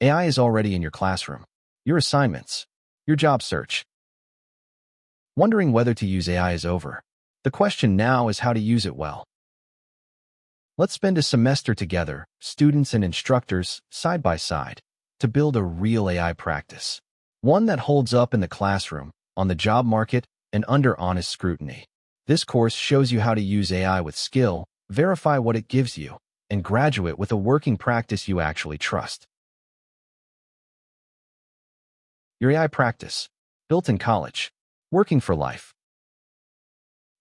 AI is already in your classroom, your assignments, your job search. Wondering whether to use AI is over. The question now is how to use it well. Let's spend a semester together, students and instructors, side by side, to build a real AI practice. One that holds up in the classroom, on the job market, and under honest scrutiny. This course shows you how to use AI with skill, verify what it gives you, and graduate with a working practice you actually trust. Your AI practice, built in college, working for life.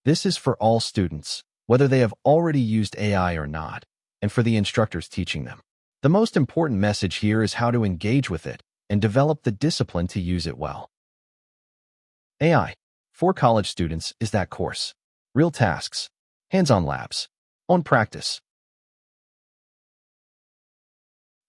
This is for all students, whether they have already used AI or not, and for the instructors teaching them. The most important message here is how to engage with it and develop the discipline to use it well. AI, for college students, is that course. Real tasks, hands-on labs, own practice.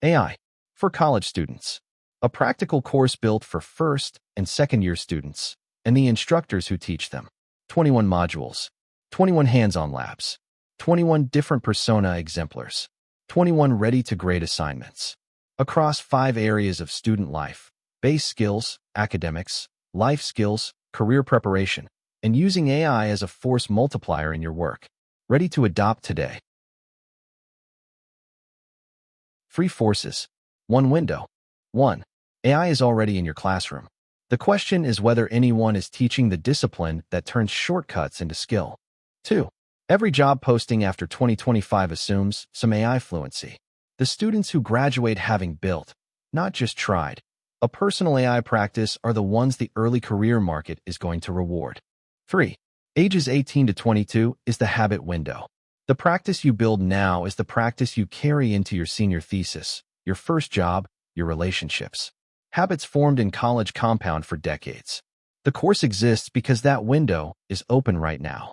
AI, for college students, a practical course built for first and second-year students and the instructors who teach them. 21 modules, 21 hands-on labs, 21 different persona exemplars, 21 ready-to-grade assignments, across 5 areas of student life: base skills, academics, life skills, career preparation, and using AI as a force multiplier in your work. Ready to adopt today. Free forces. 1 window. 1. AI is already in your classroom. The question is whether anyone is teaching the discipline that turns shortcuts into skill. 2. Every job posting after 2025 assumes some AI fluency. The students who graduate having built, not just tried, a personal AI practice are the ones the early career market is going to reward. 3. Ages 18 to 22 is the habit window. The practice you build now is the practice you carry into your senior thesis, your first job, your relationships. Habits formed in college compound for decades. The course exists because that window is open right now.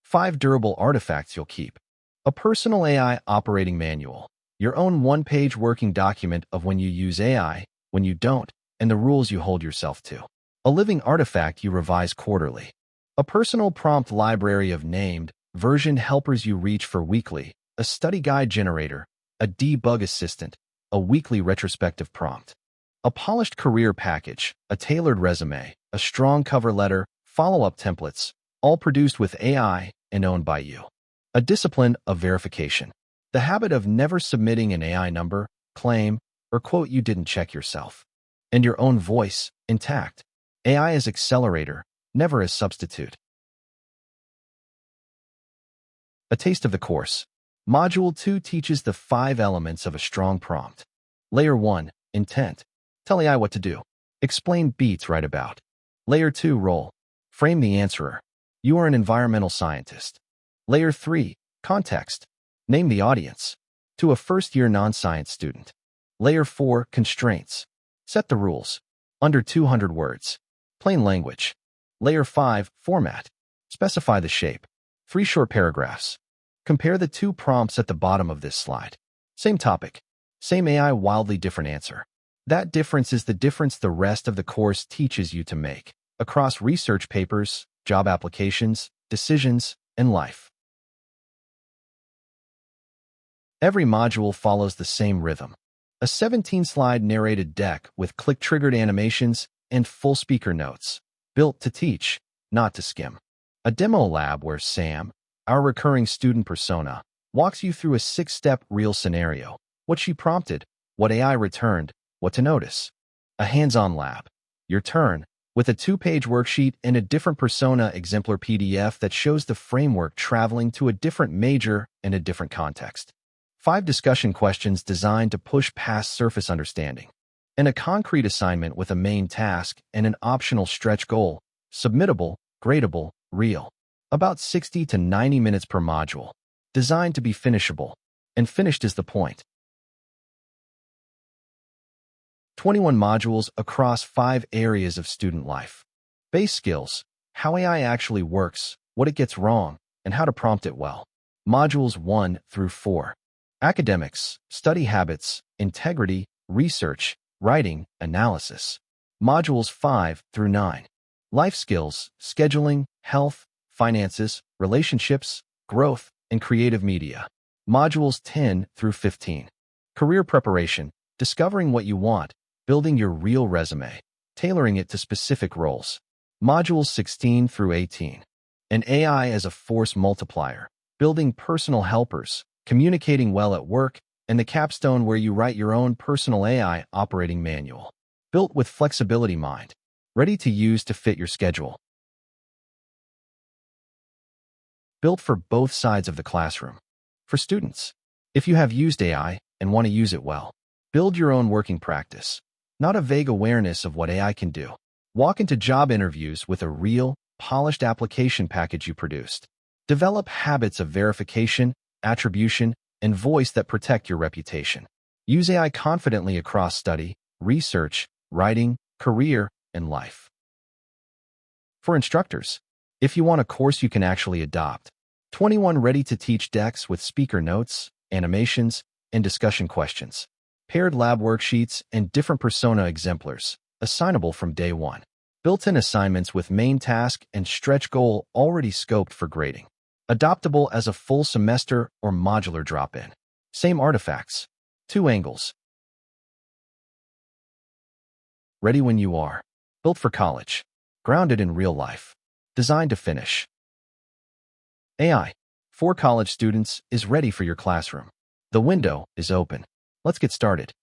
5 durable artifacts you'll keep. A personal AI operating manual. Your own one-page working document of when you use AI, when you don't, and the rules you hold yourself to. A living artifact you revise quarterly. A personal prompt library of named, version helpers you reach for weekly. A study guide generator. A debug assistant. A weekly retrospective prompt. A polished career package. A tailored resume. A strong cover letter. Follow-up templates. All produced with AI and owned by you. A discipline of verification. The habit of never submitting an AI number, claim, or quote you didn't check yourself. And your own voice, intact. AI as accelerator, never as substitute. A taste of the course. Module 2 teaches the 5 elements of a strong prompt. Layer 1, intent. Tell AI what to do. Explain beats right about. Layer 2, role. Frame the answerer. You are an environmental scientist. Layer 3, context. Name the audience. To a first-year non-science student. Layer 4, constraints. Set the rules. Under 200 words. Plain language. Layer 5, format. Specify the shape. 3 short paragraphs. Compare the 2 prompts at the bottom of this slide. Same topic. Same AI, wildly different answer. That difference is the difference the rest of the course teaches you to make, across research papers, job applications, decisions, and life. Every module follows the same rhythm. A 17-slide narrated deck with click-triggered animations and full speaker notes, built to teach, not to skim. A demo lab where Sam, our recurring student persona, walks you through a 6-step real scenario, what she prompted, what AI returned, what to notice. A hands-on lab, your turn, with a 2-page worksheet and a different persona exemplar PDF that shows the framework traveling to a different major and a different context. 5 discussion questions designed to push past surface understanding. And a concrete assignment with a main task and an optional stretch goal, submittable, gradable, real. About 60 to 90 minutes per module. Designed to be finishable. And finished is the point. 21 modules across 5 areas of student life. Base skills, how AI actually works, what it gets wrong, and how to prompt it well. Modules 1 through 4. Academics, study habits, integrity, research, writing, analysis. Modules 5 through 9. Life skills, scheduling, health, finances, relationships, growth, and creative media. Modules 10 through 15. Career preparation, discovering what you want, building your real resume, tailoring it to specific roles. Modules 16 through 18. An AI as a force multiplier, building personal helpers, communicating well at work, and the capstone where you write your own personal AI operating manual. Built with flexibility mind, ready to use to fit your schedule. Built for both sides of the classroom. For students, if you have used AI and want to use it well, build your own working practice, not a vague awareness of what AI can do. Walk into job interviews with a real, polished application package you produced. Develop habits of verification, attribution, and voice that protect your reputation. Use AI confidently across study, research, writing, career, and life. For instructors, if you want a course you can actually adopt, 21 ready-to-teach decks with speaker notes, animations, and discussion questions, paired lab worksheets, and different persona exemplars, assignable from day one. Built-in assignments with main task and stretch goal already scoped for grading. Adoptable as a full semester or modular drop-in. Same artifacts. 2 angles. Ready when you are. Built for college. Grounded in real life. Designed to finish. AI, for college students, is ready for your classroom. The window is open. Let's get started.